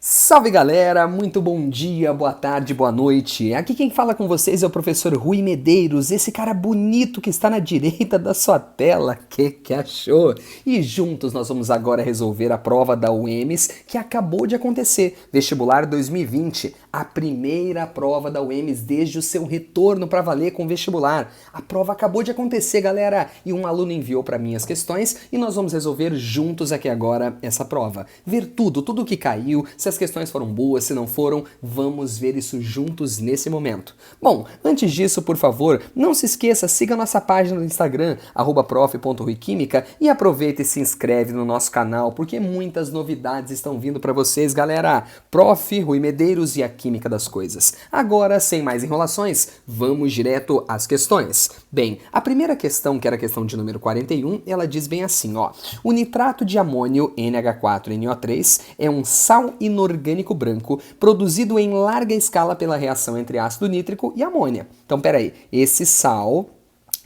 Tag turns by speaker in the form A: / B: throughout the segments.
A: Salve galera, muito bom dia, boa tarde, boa noite. Aqui quem fala com vocês é o professor Rui Medeiros, esse cara bonito que está na direita da sua tela. Que achou? E juntos nós vamos agora resolver a prova da UEMS que acabou de acontecer, Vestibular 2020, a primeira prova da UEMS desde o seu retorno para valer com o vestibular. A prova acabou de acontecer, galera, e um aluno enviou para mim as questões e nós vamos resolver juntos aqui agora essa prova. Ver tudo que caiu, se as questões foram boas, se não foram, vamos ver isso juntos nesse momento. Bom, antes disso, por favor, não se esqueça, siga nossa página no Instagram, @prof.ruiquímica, e aproveita e se inscreve no nosso canal, porque muitas novidades estão vindo para vocês, galera. Prof. Rui Medeiros e a Química das Coisas. Agora, sem mais enrolações, vamos direto às questões. Bem, a primeira questão, que era a questão de número 41, ela diz bem assim, ó. O nitrato de amônio, NH4NO3, é um sal inorgânico branco produzido em larga escala pela reação entre ácido nítrico e amônia. Então, peraí, esse sal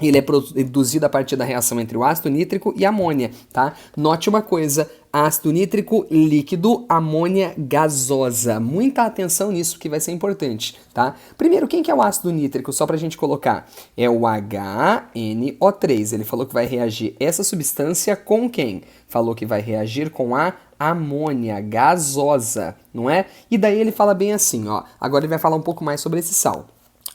A: ele é produzido a partir da reação entre o ácido nítrico e amônia, tá? Note uma coisa, ácido nítrico líquido, amônia gasosa. Muita atenção nisso que vai ser importante, tá? Primeiro, quem que é o ácido nítrico? Só pra gente colocar. É o HNO3. Ele falou que vai reagir essa substância com quem? Falou que vai reagir com a amônia gasosa, não é? E daí ele fala bem assim, ó. Agora ele vai falar um pouco mais sobre esse sal.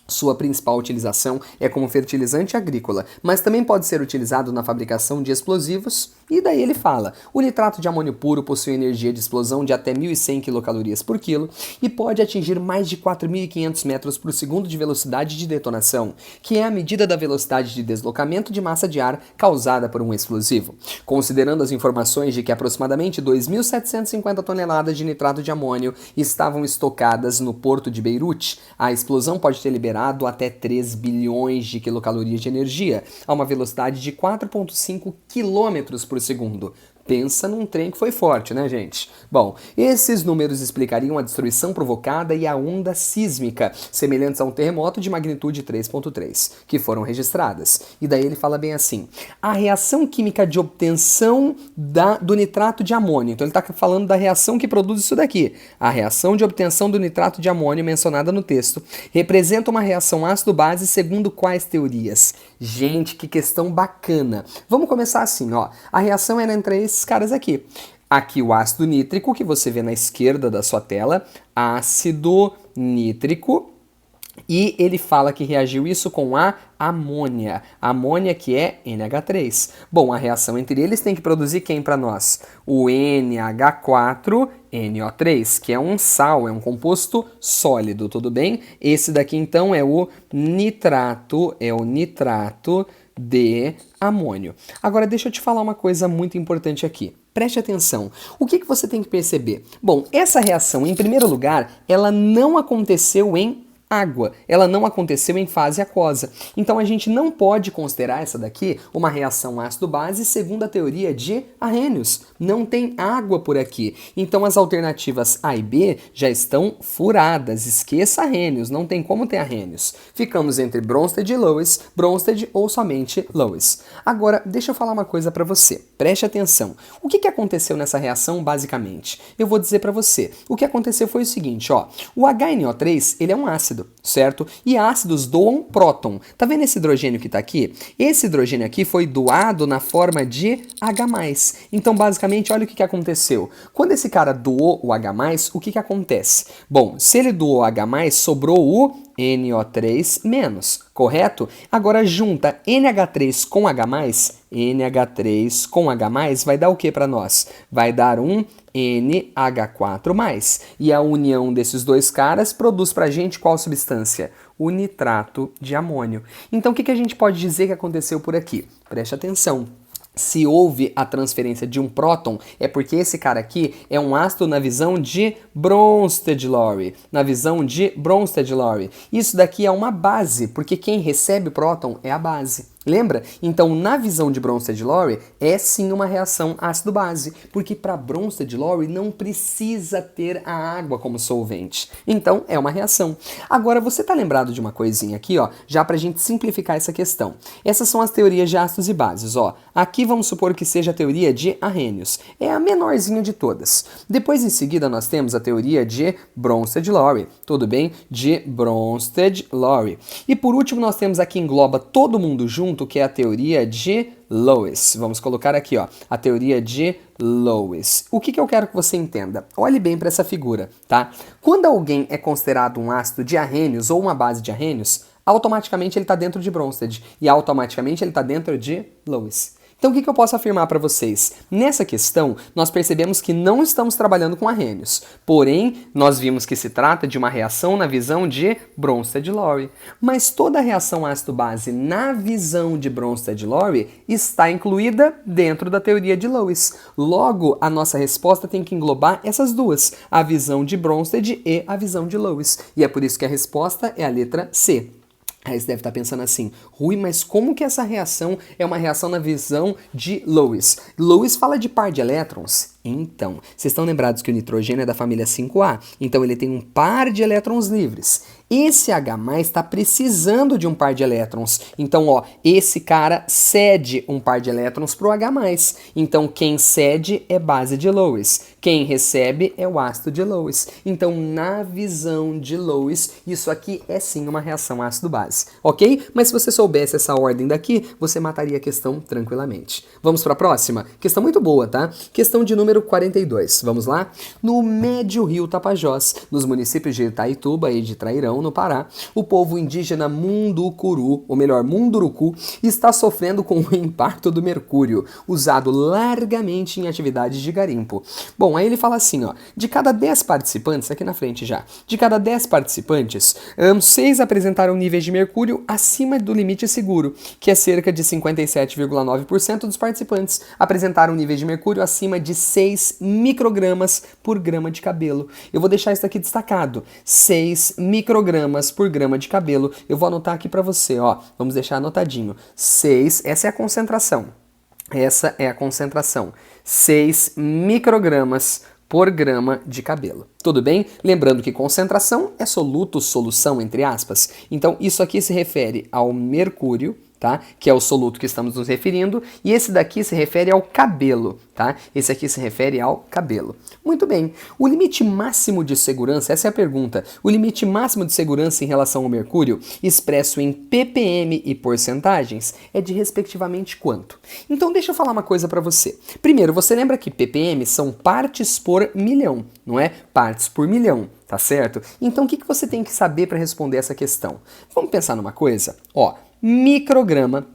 A: Sua principal utilização é como fertilizante agrícola, mas também pode ser utilizado na fabricação de explosivos. E daí ele fala, o nitrato de amônio puro possui energia de explosão de até 1.100 kcal por quilo e pode atingir mais de 4.500 metros por segundo de velocidade de detonação, que é a medida da velocidade de deslocamento de massa de ar causada por um explosivo. Considerando as informações de que aproximadamente 2.750 toneladas de nitrato de amônio estavam estocadas no porto de Beirute, a explosão pode ter liberado até 3 bilhões de quilocalorias de energia, a uma velocidade de 4,5 km por segundo. Pensa num trem que foi forte, né, gente? Bom, esses números explicariam a destruição provocada e a onda sísmica, semelhantes a um terremoto de magnitude 3,3, que foram registradas. E daí ele fala bem assim, a reação química de obtenção do nitrato de amônio, então ele está falando da reação que produz isso daqui. A reação de obtenção do nitrato de amônio mencionada no texto representa uma reação ácido-base segundo quais teorias? Gente, que questão bacana. Vamos começar assim, ó. A reação era entre esses caras aqui. Aqui o ácido nítrico, que você vê na esquerda da sua tela, ácido nítrico, e ele fala que reagiu isso com a amônia. Amônia que é NH3. Bom, a reação entre eles tem que produzir quem para nós? O NH4NO3, que é um sal, é um composto sólido, tudo bem? Esse daqui então é o nitrato de amônio. Agora deixa eu te falar uma coisa muito importante aqui. Preste atenção. O que você tem que perceber? Bom, essa reação, em primeiro lugar, ela não aconteceu em água. Ela não aconteceu em fase aquosa. Então a gente não pode considerar essa daqui uma reação ácido-base segundo a teoria de Arrhenius. Não tem água por aqui. Então as alternativas A e B já estão furadas. Esqueça Arrhenius, não tem como ter Arrhenius. Ficamos entre Bronsted e Lewis, Bronsted ou somente Lewis. Agora, deixa eu falar uma coisa para você. Preste atenção. O que aconteceu nessa reação basicamente? Eu vou dizer para você. O que aconteceu foi o seguinte, ó. O HNO3, ele é um ácido, certo? E ácidos doam próton. Tá vendo esse hidrogênio que tá aqui? Esse hidrogênio aqui foi doado na forma de H+. Então, basicamente, olha o que aconteceu. Quando esse cara doou o H+, o que acontece? Bom, se ele doou H+, sobrou o NO3-, correto? Agora junta NH3 com H+, NH3 com H+, vai dar o que para nós? Vai dar um NH4+. E a união desses dois caras produz pra gente qual substância? O nitrato de amônio. Então o que a gente pode dizer que aconteceu por aqui? Preste atenção. Se houve a transferência de um próton, é porque esse cara aqui é um ácido na visão de Bronsted-Lowry. Na visão de Bronsted-Lowry. Isso daqui é uma base, porque quem recebe próton é a base. Lembra? Então, na visão de Bronsted-Lowry, é sim uma reação ácido-base, porque para Bronsted-Lowry não precisa ter a água como solvente. Então, é uma reação. Agora, você está lembrado de uma coisinha aqui, ó, já para a gente simplificar essa questão. Essas são as teorias de ácidos e bases, ó. Aqui vamos supor que seja a teoria de Arrhenius. É a menorzinha de todas. Depois, em seguida, nós temos a teoria de Bronsted-Lowry. Tudo bem? De Bronsted-Lowry. E por último, nós temos aqui, engloba todo mundo junto, que é a teoria de Lewis. Vamos colocar aqui, ó, a teoria de Lewis. O que eu quero que você entenda? Olhe bem para essa figura, tá? Quando alguém é considerado um ácido de Arrhenius ou uma base de Arrhenius, automaticamente ele está dentro de Bronsted e automaticamente ele está dentro de Lewis. Então o que eu posso afirmar para vocês? Nessa questão, nós percebemos que não estamos trabalhando com Arrhenius, porém, nós vimos que se trata de uma reação na visão de Bronsted-Lowry. Mas toda reação ácido-base na visão de Bronsted-Lowry está incluída dentro da teoria de Lewis. Logo, a nossa resposta tem que englobar essas duas, a visão de Bronsted e a visão de Lewis. E é por isso que a resposta é a letra C. Aí você deve estar pensando assim, Rui, mas como que essa reação é uma reação na visão de Lewis? Lewis fala de par de elétrons. Então, vocês estão lembrados que o nitrogênio é da família 5A, então ele tem um par de elétrons livres. Esse H+ está precisando de um par de elétrons. Então, ó, esse cara cede um par de elétrons para o H+. Então, quem cede é base de Lewis. Quem recebe é o ácido de Lewis. Então, na visão de Lewis, isso aqui é sim uma reação ácido-base, ok? Mas se você soubesse essa ordem daqui, você mataria a questão tranquilamente. Vamos para a próxima? Questão muito boa, tá? Questão de número 42. Vamos lá? No Médio Rio Tapajós, nos municípios de Itaituba e de Trairão, no Pará, o povo indígena Munducuru, ou melhor, Munduruku, está sofrendo com o impacto do mercúrio, usado largamente em atividades de garimpo. Bom, aí ele fala assim, ó, de cada 10 participantes, aqui na frente já, de cada 10 participantes, 6 apresentaram níveis de mercúrio acima do limite seguro, que é cerca de 57,9% dos participantes apresentaram níveis de mercúrio acima de 6 microgramas por grama de cabelo. Eu vou deixar isso aqui destacado, 6 microgramas por grama de cabelo. Eu vou anotar aqui para você, ó, vamos deixar anotadinho, 6, essa é a concentração. Essa é a concentração, 6 microgramas por grama de cabelo. Tudo bem? Lembrando que concentração é soluto, solução, entre aspas. Então, isso aqui se refere ao mercúrio, tá? Que é o soluto que estamos nos referindo, e esse daqui se refere ao cabelo, tá? Esse aqui se refere ao cabelo. Muito bem. O limite máximo de segurança, essa é a pergunta, o limite máximo de segurança em relação ao mercúrio, expresso em ppm e porcentagens, é de respectivamente quanto? Então deixa eu falar uma coisa para você. Primeiro, você lembra que ppm são partes por milhão, não é? Partes por milhão. Tá certo? Então o que você tem que saber para responder essa questão? Vamos pensar numa coisa? Ó, micrograma,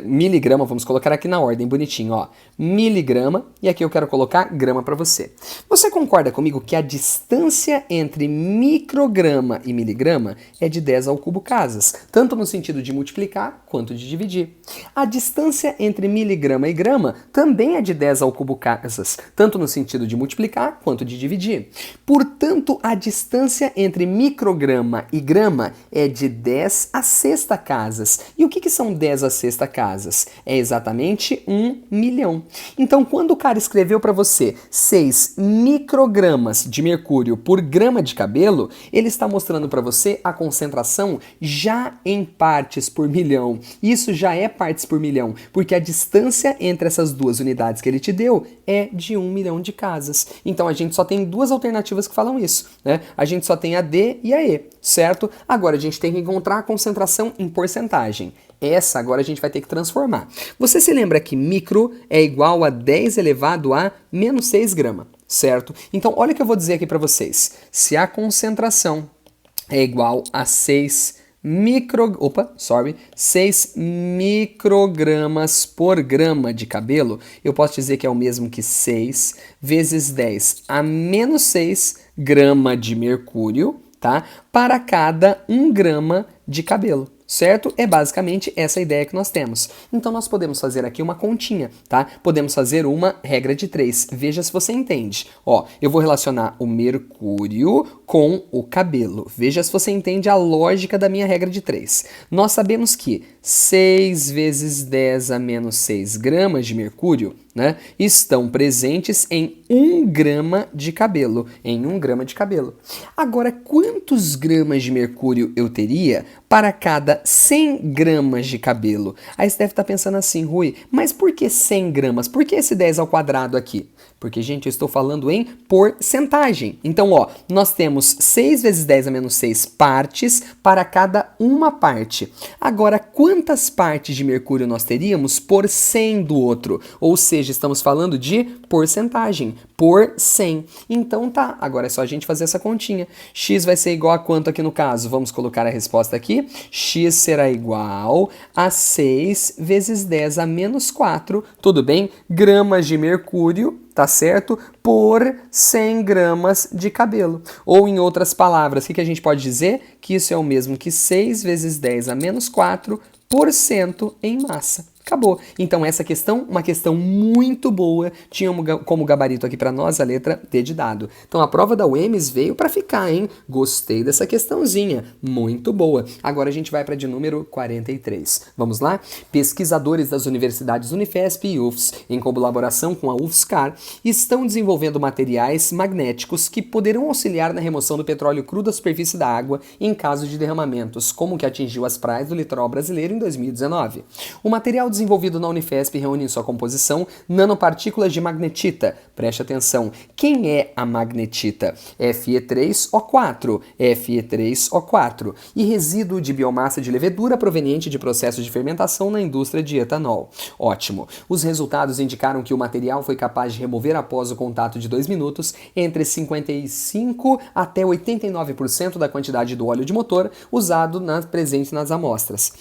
A: miligrama, vamos colocar aqui na ordem bonitinho, ó, miligrama, e aqui eu quero colocar grama para você. Você concorda comigo que a distância entre micrograma e miligrama é de 10 ao cubo casas, tanto no sentido de multiplicar quanto de dividir? A distância entre miligrama e grama também é de 10 ao cubo casas, tanto no sentido de multiplicar quanto de dividir. Portanto, a distância entre micrograma e grama é de 10 a sexta casas. E o que são 10 a sexta casas? É exatamente 1 milhão. Então, quando o cara escreveu para você 6 microgramas de mercúrio por grama de cabelo, ele está mostrando para você a concentração já em partes por milhão. Isso já é partes por milhão, porque a distância entre essas duas unidades que ele te deu é de 1 milhão de casas. Então, a gente só tem duas alternativas que falam isso, né? A gente só tem a D e a E, certo? Agora, a gente tem que encontrar a concentração em porcentagem. Essa agora a gente vai ter que transformar. Você se lembra que micro é igual a 10 elevado a menos 6 grama, certo? Então, olha o que eu vou dizer aqui para vocês. Se a concentração é igual a 6 microgramas por grama de cabelo, eu posso dizer que é o mesmo que 6 vezes 10 a menos 6 grama de mercúrio, tá? Para cada 1 grama de cabelo. certo? É basicamente essa ideia que nós temos. Então nós podemos fazer aqui uma continha, tá? Podemos fazer uma regra de 3. Veja se você entende. Ó, eu vou relacionar o mercúrio com o cabelo. Veja se você entende a lógica da minha regra de 3. Nós sabemos que 6 vezes 10 a menos 6 gramas de mercúrio, né, estão presentes em 1 grama de cabelo. Em 1 grama de cabelo. Agora, quantos gramas de mercúrio eu teria para cada 100 gramas de cabelo? Aí você deve estar pensando assim, Rui, mas por que 100 gramas? Por que esse 10 ao quadrado aqui? Porque, gente, eu estou falando em porcentagem. Então, ó, nós temos 6 vezes 10 a menos 6 partes para cada uma parte. Agora, quantas partes de mercúrio nós teríamos por 100 do outro? Ou seja, estamos falando de porcentagem, por 100. Então tá, agora é só a gente fazer essa continha. X vai ser igual a quanto aqui no caso? Vamos colocar a resposta aqui. X será igual a 6 vezes 10 a menos 4, tudo bem? Gramas de mercúrio, tá certo? Por 100 gramas de cabelo. Ou em outras palavras, o que a gente pode dizer? Que isso é o mesmo que 6 vezes 10 a menos 4% em massa. Acabou. Então essa questão, uma questão muito boa, tinha como gabarito aqui para nós a letra D de dado. Então a prova da UEMS veio para ficar, hein? Gostei dessa questãozinha, muito boa. Agora a gente vai para de número 43. Vamos lá? Pesquisadores das universidades Unifesp e UFS, em colaboração com a UFSCar, estão desenvolvendo materiais magnéticos que poderão auxiliar na remoção do petróleo cru da superfície da água em caso de derramamentos, como o que atingiu as praias do litoral brasileiro em 2019. O material desenvolvido na Unifesp reúne em sua composição nanopartículas de magnetita. Preste atenção. Quem é a magnetita? Fe3O4. Fe3O4. E resíduo de biomassa de levedura proveniente de processos de fermentação na indústria de etanol. Ótimo. Os resultados indicaram que o material foi capaz de remover após o contato de 2 minutos entre 55% até 89% da quantidade do óleo de motor usado presente nas amostras.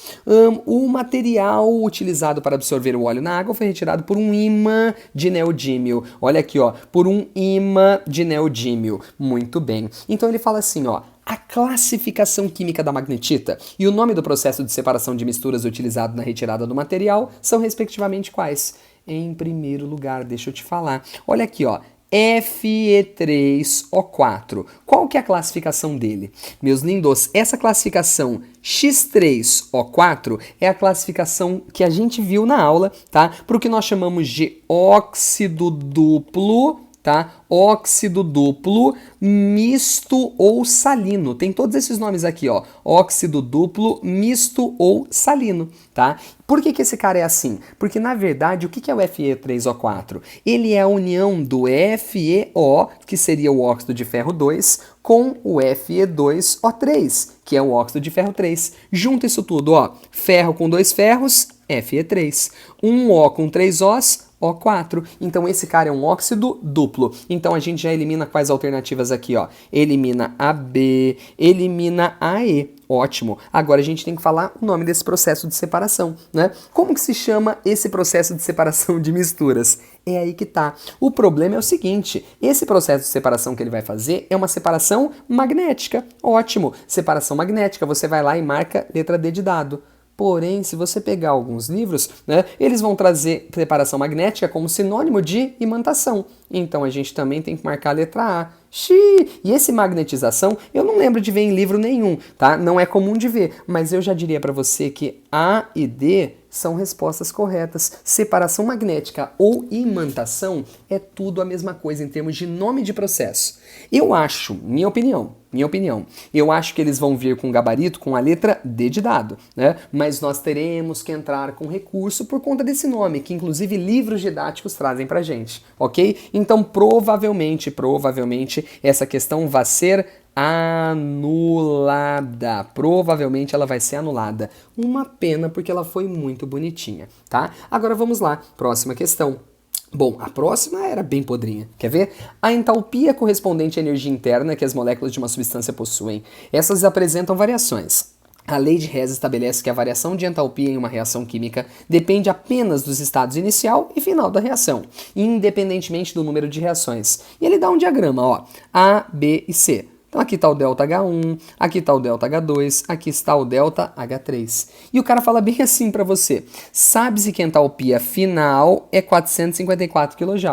A: O material utilizado para absorver o óleo na água foi retirado por um ímã de neodímio. Olha aqui, ó, por um ímã de neodímio. Muito bem. Então ele fala assim, ó, a classificação química da magnetita e o nome do processo de separação de misturas utilizado na retirada do material são respectivamente quais? Em primeiro lugar, deixa eu te falar. Olha aqui, ó. Fe3O4. Qual que é a classificação dele? Meus lindos, essa classificação X3O4 é a classificação que a gente viu na aula, tá? Para o que nós chamamos de óxido duplo, tá? Óxido duplo, misto ou salino. Tem todos esses nomes aqui, ó. Óxido duplo, misto ou salino, tá? Por que esse cara é assim? Porque, na verdade, o que é o Fe3O4? Ele é a união do FeO, que seria o óxido de ferro 2, com o Fe2O3, que é o óxido de ferro 3. Junta isso tudo, ó. Ferro com 2 ferros, Fe3. Um O com 3 Os, O4. Então esse cara é um óxido duplo. Então a gente já elimina quais alternativas aqui, ó? Elimina AB, elimina AE. Ótimo. Agora a gente tem que falar o nome desse processo de separação, né? Como que se chama esse processo de separação de misturas? É aí que tá. O problema é o seguinte, esse processo de separação que ele vai fazer é uma separação magnética. Ótimo. Separação magnética, você vai lá e marca letra D de dado. Porém, se você pegar alguns livros, né, eles vão trazer separação magnética como sinônimo de imantação. Então a gente também tem que marcar a letra A. Xiii! E esse magnetização, eu não lembro de ver em livro nenhum, tá? Não é comum de ver, mas eu já diria para você que A e D são respostas corretas. Separação magnética ou imantação é tudo a mesma coisa em termos de nome de processo. Eu acho, minha opinião, eu acho que eles vão vir com gabarito com a letra D de dado, né? Mas nós teremos que entrar com recurso por conta desse nome, que inclusive livros didáticos trazem pra gente, ok? Então provavelmente essa questão vai ser anulada. Provavelmente ela vai ser anulada. Uma pena porque ela foi muito bonitinha, tá? Agora vamos lá, próxima questão. Bom, a próxima era bem podrinha. Quer ver? A entalpia correspondente à energia interna que as moléculas de uma substância possuem. Essas apresentam variações. A lei de Hess estabelece que a variação de entalpia em uma reação química depende apenas dos estados inicial e final da reação, independentemente do número de reações. E ele dá um diagrama, ó, A, B e C. Então aqui está o ΔH1, aqui está o ΔH2, aqui está o ΔH3. E o cara fala bem assim para você, sabe-se que a entalpia final é 454 kJ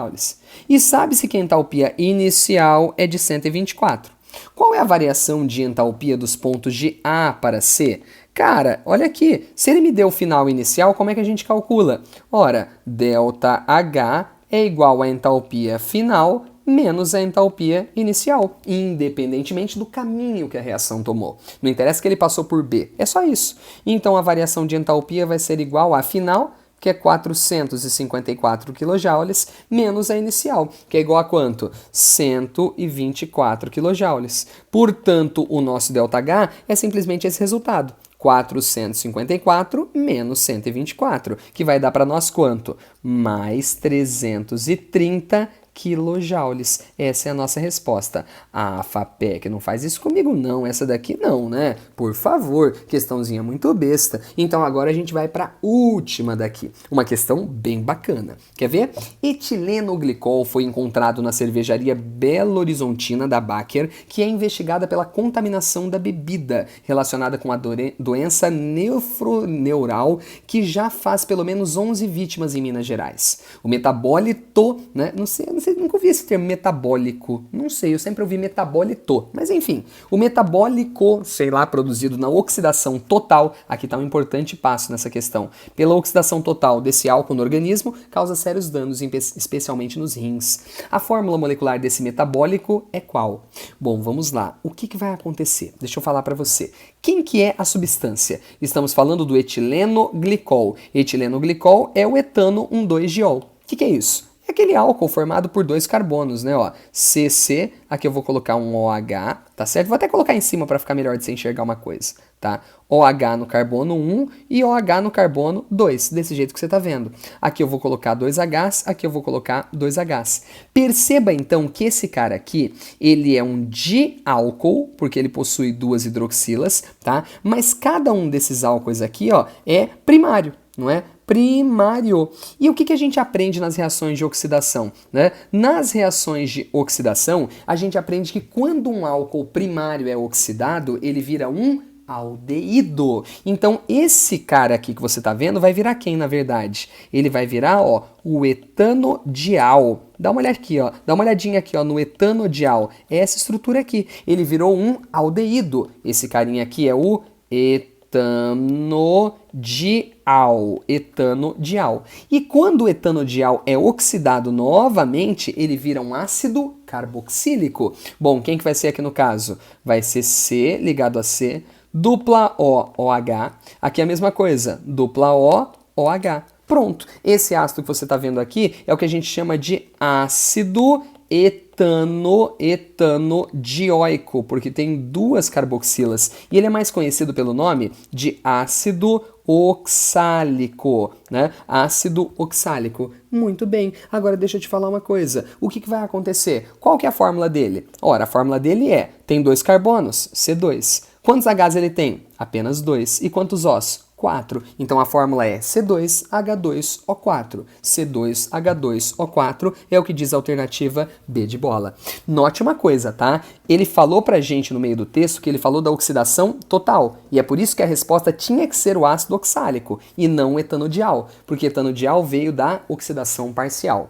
A: e sabe-se que a entalpia inicial é de 124. Qual é a variação de entalpia dos pontos de A para C? Cara, olha aqui, se ele me deu o final inicial, como é que a gente calcula? Ora, ΔH é igual à entalpia final menos a entalpia inicial, independentemente do caminho que a reação tomou. Não interessa que ele passou por B, é só isso. Então a variação de entalpia vai ser igual à final, que é 454 kJ, menos a inicial, que é igual a quanto? 124 kJ. Portanto, o nosso ΔH é simplesmente esse resultado. 454 menos 124, que vai dar para nós quanto? Mais 330 quilojoules. Essa é a nossa resposta. Ah, FAPEC, não faz isso comigo não, essa daqui não, né? Por favor, questãozinha muito besta. Então agora a gente vai para a última daqui, uma questão bem bacana. Quer ver? Etilenoglicol foi encontrado na cervejaria Belo Horizontina da Baker, que é investigada pela contaminação da bebida relacionada com a doença nefroneural, que já faz pelo menos 11 vítimas em Minas Gerais. O metabólito, né? Não sei, nunca ouvi esse termo metabólico, não sei, eu sempre ouvi metabólito, mas enfim, o metabólico, sei lá, produzido na oxidação total, aqui está um importante passo nessa questão, pela oxidação total desse álcool no organismo, causa sérios danos, especialmente nos rins. A fórmula molecular desse metabólico é qual? Bom, vamos lá, o que vai acontecer? Deixa eu falar para você. Quem que é a substância? Estamos falando do etilenoglicol. Etilenoglicol é o etano 1,2-diol. O que é isso? É aquele álcool formado por dois carbonos, né? Ó, CC, aqui eu vou colocar um OH, tá certo? Vou até colocar em cima para ficar melhor de você enxergar uma coisa, tá? OH no carbono 1 e OH no carbono 2, desse jeito que você tá vendo. Aqui eu vou colocar 2 Hs, aqui eu vou colocar 2 Hs. Perceba então que esse cara aqui, ele é um diálcool, porque ele possui duas hidroxilas, tá? Mas cada um desses álcools aqui, ó, é primário, não é? Primário. E o que a gente aprende nas reações de oxidação, né? Nas reações de oxidação, a gente aprende que quando um álcool primário é oxidado, ele vira um aldeído. Então, esse cara aqui que você tá vendo vai virar quem, na verdade? Ele vai virar, ó, o etanodial. Dá uma olhada aqui, ó. Dá uma olhadinha aqui, ó, no etanodial. É essa estrutura aqui. Ele virou um aldeído. Esse carinha aqui é o etanodial. E quando o etanodial é oxidado novamente, ele vira um ácido carboxílico. Bom, quem que vai ser aqui no caso? Vai ser C ligado a C, dupla O, OH. Aqui é a mesma coisa, dupla O, OH. Pronto, esse ácido que você está vendo aqui é o que a gente chama de ácido etanodioico, porque tem duas carboxilas. E ele é mais conhecido pelo nome de ácido oxálico, né? Ácido oxálico. Muito bem. Agora deixa eu te falar uma coisa. O que vai acontecer? Qual que é a fórmula dele? Ora, a fórmula dele é, tem dois carbonos, C2. Quantos Hs ele tem? Apenas 2. E quantos Os? 4. Então a fórmula é C2H2O4. C2H2O4 é o que diz a alternativa B de bola. Note uma coisa, tá? Ele falou pra gente no meio do texto que ele falou da oxidação total. E é por isso que a resposta tinha que ser o ácido oxálico e não o etanodial, porque etanodial veio da oxidação parcial.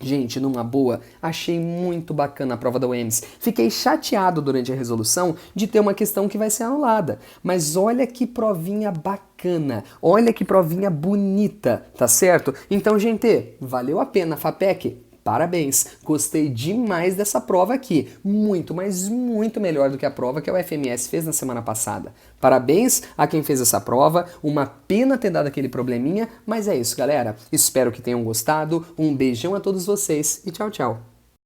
A: Gente, numa boa, achei muito bacana a prova da UEMS. Fiquei chateado durante a resolução de ter uma questão que vai ser anulada. Mas olha que provinha bacana, olha que provinha bonita, tá certo? Então, gente, valeu a pena, FAPEC. Parabéns, gostei demais dessa prova aqui, muito, mas muito melhor do que a prova que a UFMS fez na semana passada. Parabéns a quem fez essa prova, uma pena ter dado aquele probleminha, mas é isso, galera. Espero que tenham gostado, um beijão a todos vocês e tchau, tchau.